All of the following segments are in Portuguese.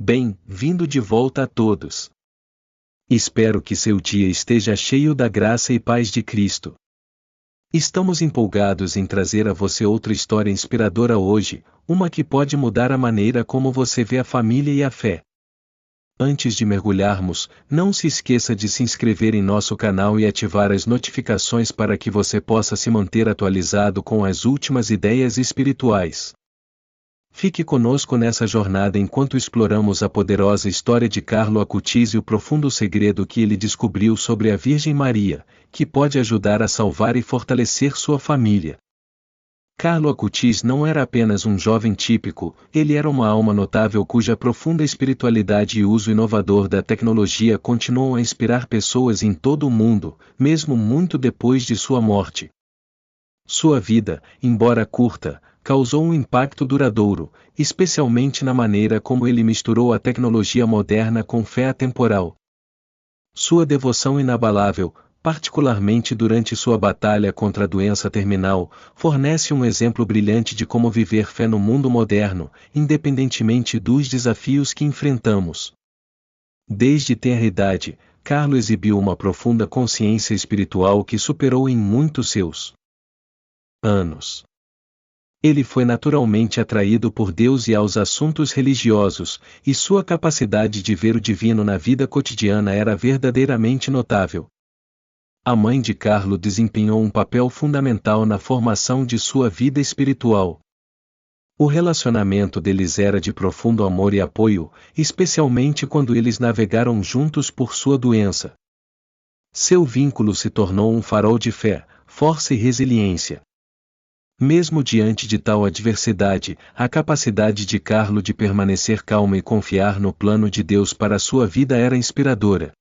Bem-vindo de volta a todos. Espero que seu dia esteja cheio da graça e paz de Cristo. Estamos empolgados em trazer a você outra história inspiradora hoje, uma que pode mudar a maneira como você vê a família e a fé. Antes de mergulharmos, não se esqueça de se inscrever em nosso canal e ativar as notificações para que você possa se manter atualizado com as últimas ideias espirituais. Fique conosco nessa jornada enquanto exploramos a poderosa história de Carlo Acutis e o profundo segredo que ele descobriu sobre a Virgem Maria, que pode ajudar a salvar e fortalecer sua família. Carlo Acutis não era apenas um jovem típico, ele era uma alma notável cuja profunda espiritualidade e uso inovador da tecnologia continuam a inspirar pessoas em todo o mundo, mesmo muito depois de sua morte. Sua vida, embora curta, causou um impacto duradouro, especialmente na maneira como ele misturou a tecnologia moderna com fé atemporal. Sua devoção inabalável, particularmente durante sua batalha contra a doença terminal, fornece um exemplo brilhante de como viver fé no mundo moderno, independentemente dos desafios que enfrentamos. Desde tenra idade, Carlo exibiu uma profunda consciência espiritual que superou em muito seus anos. Ele foi naturalmente atraído por Deus e aos assuntos religiosos, e sua capacidade de ver o divino na vida cotidiana era verdadeiramente notável. A mãe de Carlo desempenhou um papel fundamental na formação de sua vida espiritual. O relacionamento deles era de profundo amor e apoio, especialmente quando eles navegaram juntos por sua doença. Seu vínculo se tornou um farol de fé, força e resiliência. Mesmo diante de tal adversidade, a capacidade de Carlo de permanecer calmo e confiar no plano de Deus para sua vida era inspiradora.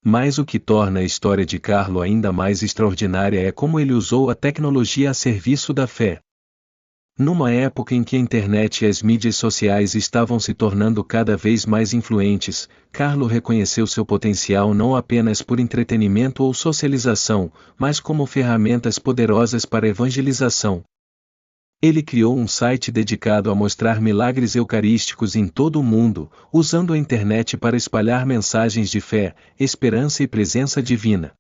Mas o que torna a história de Carlo ainda mais extraordinária é como ele usou a tecnologia a serviço da fé. Numa época em que a internet e as mídias sociais estavam se tornando cada vez mais influentes, Carlo reconheceu seu potencial não apenas por entretenimento ou socialização, mas como ferramentas poderosas para evangelização. Ele criou um site dedicado a mostrar milagres eucarísticos em todo o mundo, usando a internet para espalhar mensagens de fé, esperança e presença divina.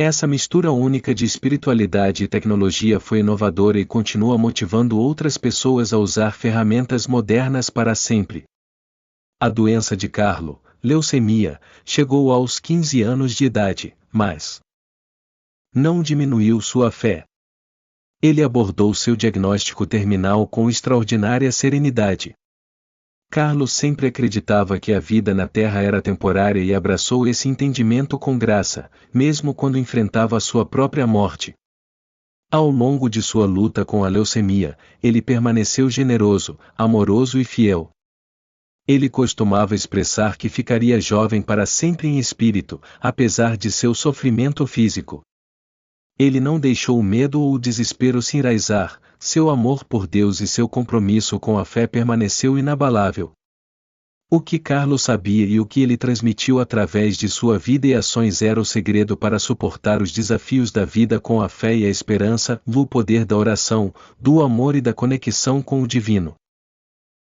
Essa mistura única de espiritualidade e tecnologia foi inovadora e continua motivando outras pessoas a usar ferramentas modernas para sempre. A doença de Carlo, leucemia, chegou aos 15 anos de idade, mas não diminuiu sua fé. Ele abordou seu diagnóstico terminal com extraordinária serenidade. Carlo sempre acreditava que a vida na Terra era temporária e abraçou esse entendimento com graça, mesmo quando enfrentava a sua própria morte. Ao longo de sua luta com a leucemia, ele permaneceu generoso, amoroso e fiel. Ele costumava expressar que ficaria jovem para sempre em espírito, apesar de seu sofrimento físico. Ele não deixou o medo ou o desespero se enraizar, seu amor por Deus e seu compromisso com a fé permaneceu inabalável. O que Carlo sabia e o que ele transmitiu através de sua vida e ações era o segredo para suportar os desafios da vida com a fé e a esperança, o poder da oração, do amor e da conexão com o divino.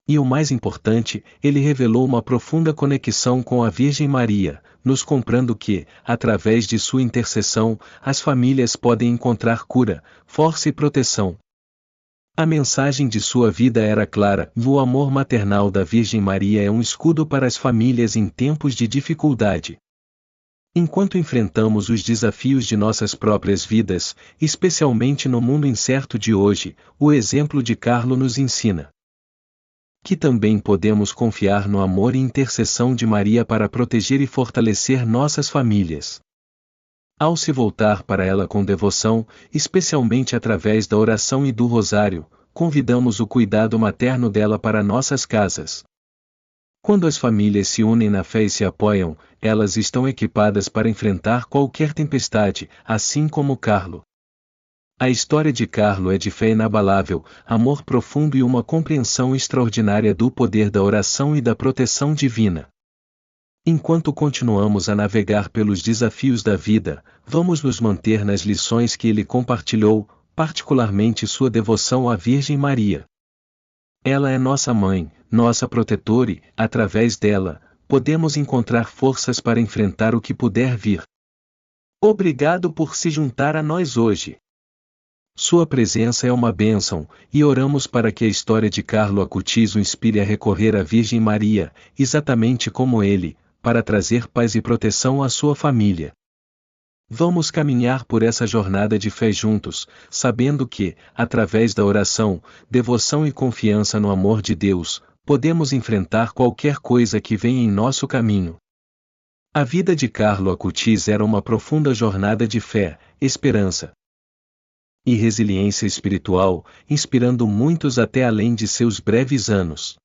E o mais importante, ele revelou uma profunda conexão com a Virgem Maria, nos comprando que, através de sua intercessão, as famílias podem encontrar cura, força e proteção. A mensagem de sua vida era clara: o amor maternal da Virgem Maria é um escudo para as famílias em tempos de dificuldade. Enquanto enfrentamos os desafios de nossas próprias vidas, especialmente no mundo incerto de hoje, o exemplo de Carlo nos ensina que também podemos confiar no amor e intercessão de Maria para proteger e fortalecer nossas famílias. Ao se voltar para ela com devoção, especialmente através da oração e do rosário, convidamos o cuidado materno dela para nossas casas. Quando as famílias se unem na fé e se apoiam, elas estão equipadas para enfrentar qualquer tempestade, assim como Carlo. A história de Carlo é de fé inabalável, amor profundo e uma compreensão extraordinária do poder da oração e da proteção divina. Enquanto continuamos a navegar pelos desafios da vida, vamos nos manter nas lições que ele compartilhou, particularmente sua devoção à Virgem Maria. Ela é nossa mãe, nossa protetora e, através dela, podemos encontrar forças para enfrentar o que puder vir. Obrigado por se juntar a nós hoje. Sua presença é uma bênção, e oramos para que a história de Carlo Acutis o inspire a recorrer à Virgem Maria, exatamente como ele, para trazer paz e proteção à sua família. Vamos caminhar por essa jornada de fé juntos, sabendo que, através da oração, devoção e confiança no amor de Deus, podemos enfrentar qualquer coisa que venha em nosso caminho. A vida de Carlo Acutis era uma profunda jornada de fé, esperança e resiliência espiritual, inspirando muitos até além de seus breves anos.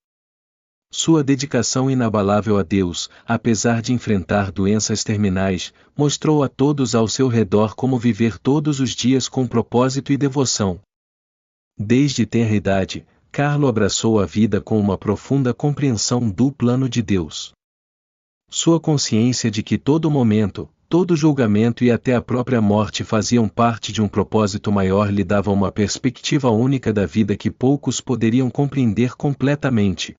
Sua dedicação inabalável a Deus, apesar de enfrentar doenças terminais, mostrou a todos ao seu redor como viver todos os dias com propósito e devoção. Desde tenra idade, Carlo abraçou a vida com uma profunda compreensão do plano de Deus. Sua consciência de que todo momento, todo julgamento e até a própria morte faziam parte de um propósito maior lhe dava uma perspectiva única da vida que poucos poderiam compreender completamente.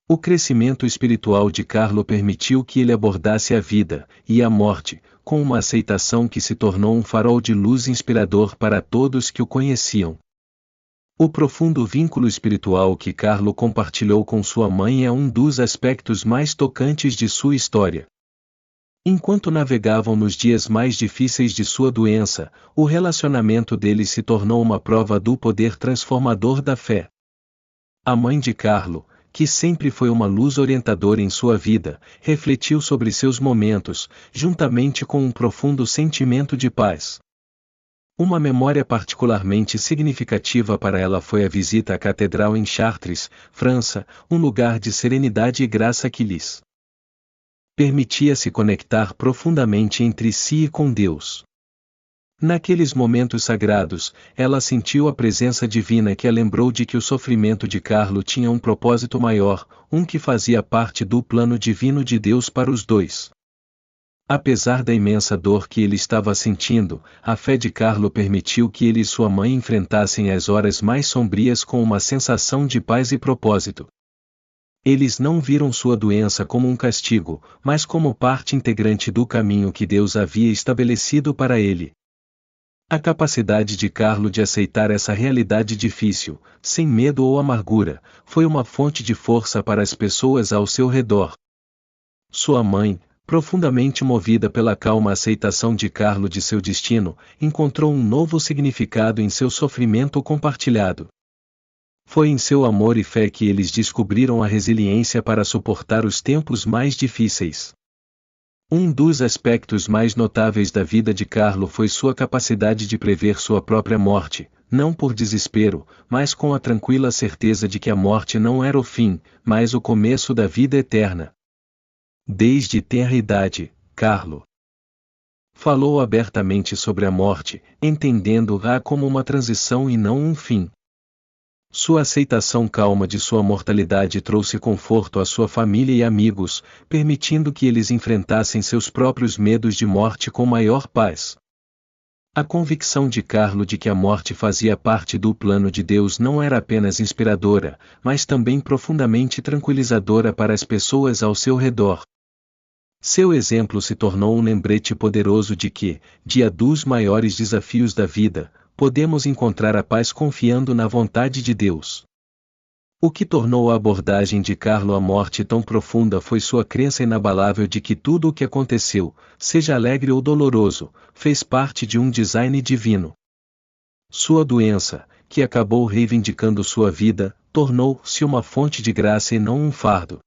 O crescimento espiritual de Carlo permitiu que ele abordasse a vida e a morte, com uma aceitação que se tornou um farol de luz inspirador para todos que o conheciam. O profundo vínculo espiritual que Carlo compartilhou com sua mãe é um dos aspectos mais tocantes de sua história. Enquanto navegavam nos dias mais difíceis de sua doença, o relacionamento deles se tornou uma prova do poder transformador da fé. A mãe de Carlo, que sempre foi uma luz orientadora em sua vida, refletiu sobre seus momentos, juntamente com um profundo sentimento de paz. Uma memória particularmente significativa para ela foi a visita à catedral em Chartres, França, um lugar de serenidade e graça que lhes permitia se conectar profundamente entre si e com Deus. Naqueles momentos sagrados, ela sentiu a presença divina que a lembrou de que o sofrimento de Carlo tinha um propósito maior, um que fazia parte do plano divino de Deus para os dois. Apesar da imensa dor que ele estava sentindo, a fé de Carlo permitiu que ele e sua mãe enfrentassem as horas mais sombrias com uma sensação de paz e propósito. Eles não viram sua doença como um castigo, mas como parte integrante do caminho que Deus havia estabelecido para ele. A capacidade de Carlo de aceitar essa realidade difícil, sem medo ou amargura, foi uma fonte de força para as pessoas ao seu redor. Sua mãe, profundamente movida pela calma aceitação de Carlo de seu destino, encontrou um novo significado em seu sofrimento compartilhado. Foi em seu amor e fé que eles descobriram a resiliência para suportar os tempos mais difíceis. Um dos aspectos mais notáveis da vida de Carlo foi sua capacidade de prever sua própria morte, não por desespero, mas com a tranquila certeza de que a morte não era o fim, mas o começo da vida eterna. Desde tenra idade, Carlo falou abertamente sobre a morte, entendendo-a como uma transição e não um fim. Sua aceitação calma de sua mortalidade trouxe conforto à sua família e amigos, permitindo que eles enfrentassem seus próprios medos de morte com maior paz. A convicção de Carlo de que a morte fazia parte do plano de Deus não era apenas inspiradora, mas também profundamente tranquilizadora para as pessoas ao seu redor. Seu exemplo se tornou um lembrete poderoso de que, diante dos maiores desafios da vida, podemos encontrar a paz confiando na vontade de Deus. O que tornou a abordagem de Carlo à morte tão profunda foi sua crença inabalável de que tudo o que aconteceu, seja alegre ou doloroso, fez parte de um design divino. Sua doença, que acabou reivindicando sua vida, tornou-se uma fonte de graça e não um fardo.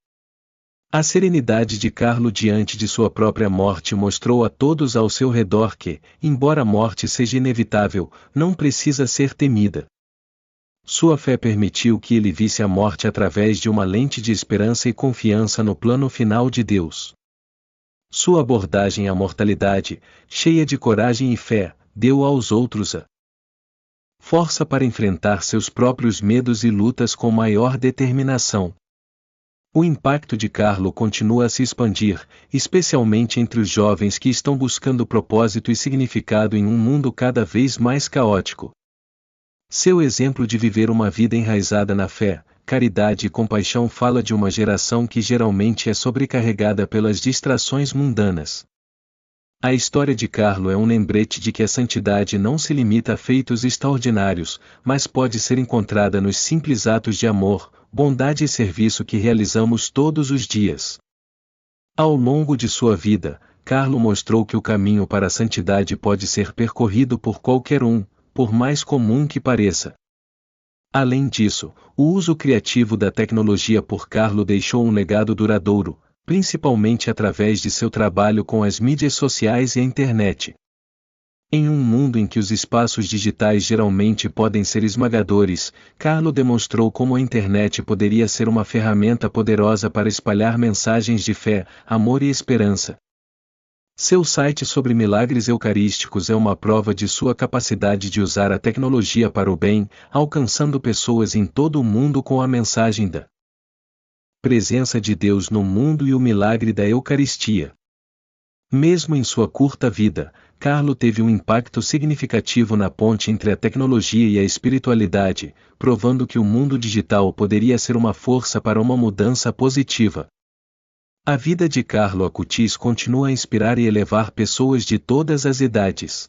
A serenidade de Carlo diante de sua própria morte mostrou a todos ao seu redor que, embora a morte seja inevitável, não precisa ser temida. Sua fé permitiu que ele visse a morte através de uma lente de esperança e confiança no plano final de Deus. Sua abordagem à mortalidade, cheia de coragem e fé, deu aos outros a força para enfrentar seus próprios medos e lutas com maior determinação. O impacto de Carlo continua a se expandir, especialmente entre os jovens que estão buscando propósito e significado em um mundo cada vez mais caótico. Seu exemplo de viver uma vida enraizada na fé, caridade e compaixão fala de uma geração que geralmente é sobrecarregada pelas distrações mundanas. A história de Carlo é um lembrete de que a santidade não se limita a feitos extraordinários, mas pode ser encontrada nos simples atos de amor, bondade e serviço que realizamos todos os dias. Ao longo de sua vida, Carlo mostrou que o caminho para a santidade pode ser percorrido por qualquer um, por mais comum que pareça. Além disso, o uso criativo da tecnologia por Carlo deixou um legado duradouro, principalmente através de seu trabalho com as mídias sociais e a internet. Em um mundo em que os espaços digitais geralmente podem ser esmagadores, Carlo demonstrou como a internet poderia ser uma ferramenta poderosa para espalhar mensagens de fé, amor e esperança. Seu site sobre milagres eucarísticos é uma prova de sua capacidade de usar a tecnologia para o bem, alcançando pessoas em todo o mundo com a mensagem da presença de Deus no mundo e o milagre da Eucaristia. Mesmo em sua curta vida, Carlo teve um impacto significativo na ponte entre a tecnologia e a espiritualidade, provando que o mundo digital poderia ser uma força para uma mudança positiva. A vida de Carlo Acutis continua a inspirar e elevar pessoas de todas as idades.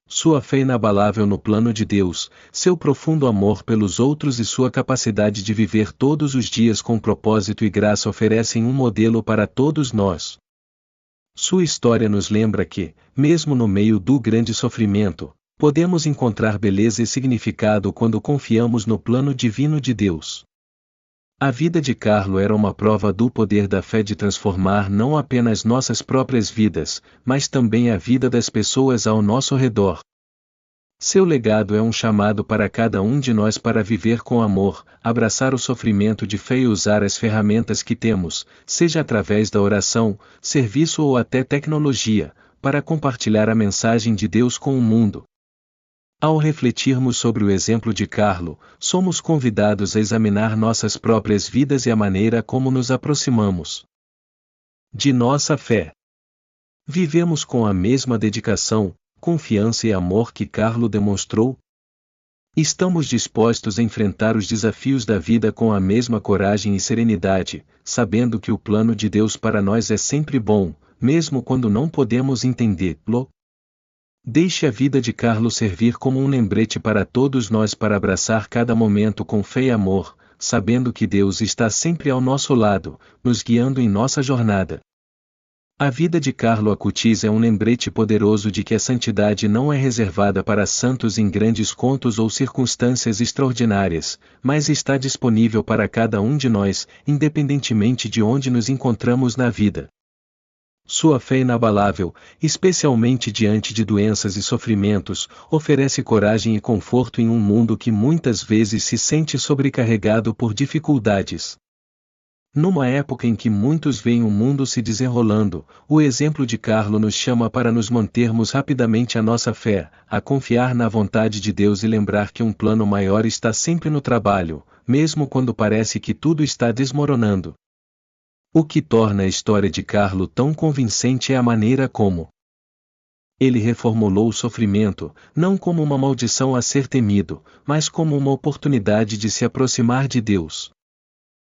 Sua fé inabalável no plano de Deus, seu profundo amor pelos outros e sua capacidade de viver todos os dias com propósito e graça oferecem um modelo para todos nós. Sua história nos lembra que, mesmo no meio do grande sofrimento, podemos encontrar beleza e significado quando confiamos no plano divino de Deus. A vida de Carlo era uma prova do poder da fé de transformar não apenas nossas próprias vidas, mas também a vida das pessoas ao nosso redor. Seu legado é um chamado para cada um de nós para viver com amor, abraçar o sofrimento de fé e usar as ferramentas que temos, seja através da oração, serviço ou até tecnologia, para compartilhar a mensagem de Deus com o mundo. Ao refletirmos sobre o exemplo de Carlo, somos convidados a examinar nossas próprias vidas e a maneira como nos aproximamos de nossa fé. Vivemos com a mesma dedicação, confiança e amor que Carlo demonstrou? Estamos dispostos a enfrentar os desafios da vida com a mesma coragem e serenidade, sabendo que o plano de Deus para nós é sempre bom, mesmo quando não podemos entendê-lo? Deixe a vida de Carlo servir como um lembrete para todos nós para abraçar cada momento com fé e amor, sabendo que Deus está sempre ao nosso lado, nos guiando em nossa jornada. A vida de Carlo Acutis é um lembrete poderoso de que a santidade não é reservada para santos em grandes contos ou circunstâncias extraordinárias, mas está disponível para cada um de nós, independentemente de onde nos encontramos na vida. Sua fé inabalável, especialmente diante de doenças e sofrimentos, oferece coragem e conforto em um mundo que muitas vezes se sente sobrecarregado por dificuldades. Numa época em que muitos veem o mundo se desenrolando, o exemplo de Carlo nos chama para nos mantermos rapidamente a nossa fé, a confiar na vontade de Deus e lembrar que um plano maior está sempre no trabalho, mesmo quando parece que tudo está desmoronando. O que torna a história de Carlo tão convincente é a maneira como ele reformulou o sofrimento, não como uma maldição a ser temido, mas como uma oportunidade de se aproximar de Deus.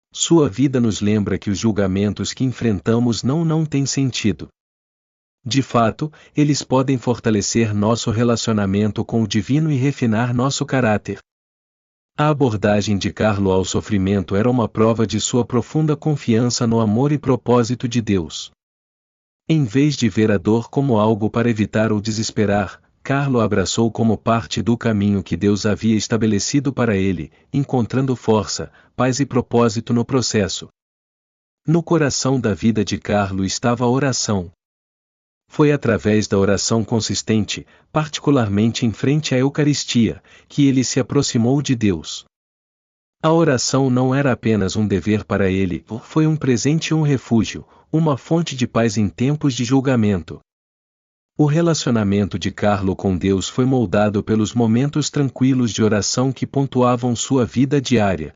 Sua vida nos lembra que os julgamentos que enfrentamos não têm sentido. De fato, eles podem fortalecer nosso relacionamento com o divino e refinar nosso caráter. A abordagem de Carlo ao sofrimento era uma prova de sua profunda confiança no amor e propósito de Deus. Em vez de ver a dor como algo para evitar ou desesperar, Carlo abraçou como parte do caminho que Deus havia estabelecido para ele, encontrando força, paz e propósito no processo. No coração da vida de Carlo estava a oração. Foi através da oração consistente, particularmente em frente à Eucaristia, que ele se aproximou de Deus. A oração não era apenas um dever para ele, foi um presente e um refúgio, uma fonte de paz em tempos de julgamento. O relacionamento de Carlo com Deus foi moldado pelos momentos tranquilos de oração que pontuavam sua vida diária.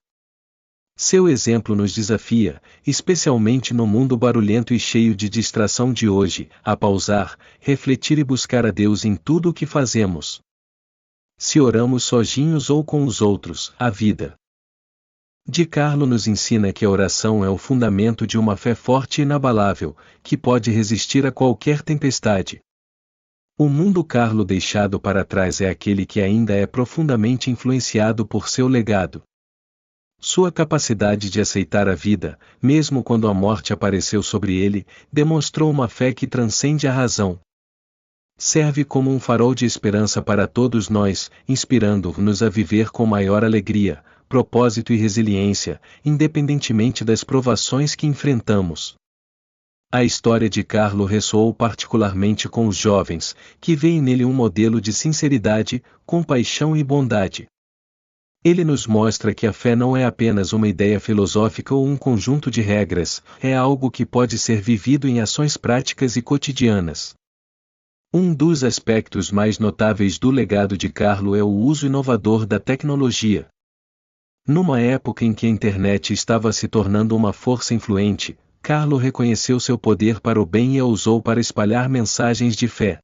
Seu exemplo nos desafia, especialmente no mundo barulhento e cheio de distração de hoje, a pausar, refletir e buscar a Deus em tudo o que fazemos. Se oramos sozinhos ou com os outros, a vida De Carlo nos ensina que a oração é o fundamento de uma fé forte e inabalável, que pode resistir a qualquer tempestade. O mundo Carlo deixado para trás é aquele que ainda é profundamente influenciado por seu legado. Sua capacidade de aceitar a vida, mesmo quando a morte apareceu sobre ele, demonstrou uma fé que transcende a razão. Serve como um farol de esperança para todos nós, inspirando-nos a viver com maior alegria, propósito e resiliência, independentemente das provações que enfrentamos. A história de Carlo ressoou particularmente com os jovens, que veem nele um modelo de sinceridade, compaixão e bondade. Ele nos mostra que a fé não é apenas uma ideia filosófica ou um conjunto de regras, é algo que pode ser vivido em ações práticas e cotidianas. Um dos aspectos mais notáveis do legado de Carlo é o uso inovador da tecnologia. Numa época em que a internet estava se tornando uma força influente, Carlo reconheceu seu poder para o bem e a usou para espalhar mensagens de fé.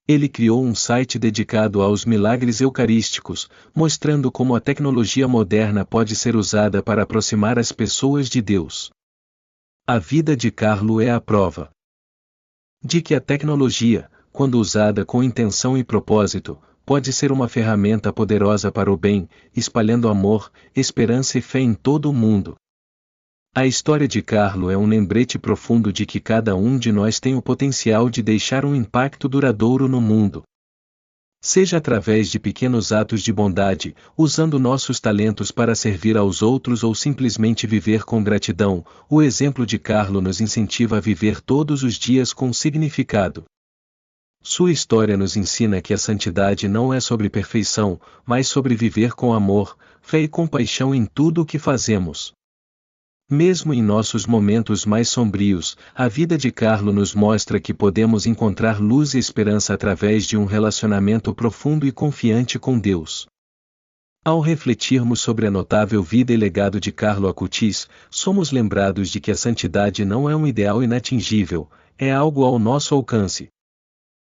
Ele criou um site dedicado aos milagres eucarísticos, mostrando como a tecnologia moderna pode ser usada para aproximar as pessoas de Deus. A vida de Carlo é a prova de que a tecnologia, quando usada com intenção e propósito, pode ser uma ferramenta poderosa para o bem, espalhando amor, esperança e fé em todo o mundo. A história de Carlo é um lembrete profundo de que cada um de nós tem o potencial de deixar um impacto duradouro no mundo. Seja através de pequenos atos de bondade, usando nossos talentos para servir aos outros ou simplesmente viver com gratidão, o exemplo de Carlo nos incentiva a viver todos os dias com significado. Sua história nos ensina que a santidade não é sobre perfeição, mas sobre viver com amor, fé e compaixão em tudo o que fazemos. Mesmo em nossos momentos mais sombrios, a vida de Carlo nos mostra que podemos encontrar luz e esperança através de um relacionamento profundo e confiante com Deus. Ao refletirmos sobre a notável vida e legado de Carlo Acutis, somos lembrados de que a santidade não é um ideal inatingível, é algo ao nosso alcance.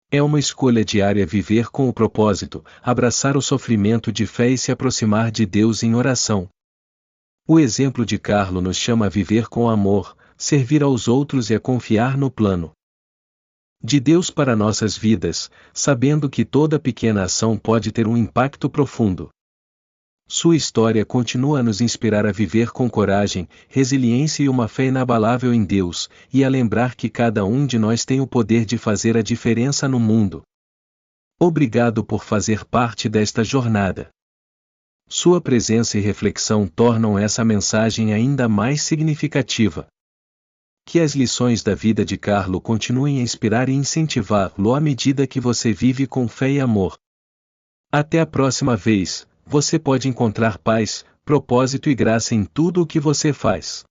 É uma escolha diária viver com o propósito, abraçar o sofrimento de fé e se aproximar de Deus em oração. O exemplo de Carlo nos chama a viver com amor, servir aos outros e a confiar no plano de Deus para nossas vidas, sabendo que toda pequena ação pode ter um impacto profundo. Sua história continua a nos inspirar a viver com coragem, resiliência e uma fé inabalável em Deus, e a lembrar que cada um de nós tem o poder de fazer a diferença no mundo. Obrigado por fazer parte desta jornada. Sua presença e reflexão tornam essa mensagem ainda mais significativa. Que as lições da vida de Carlo continuem a inspirar e incentivar-lo à medida que você vive com fé e amor. Até a próxima vez, você pode encontrar paz, propósito e graça em tudo o que você faz.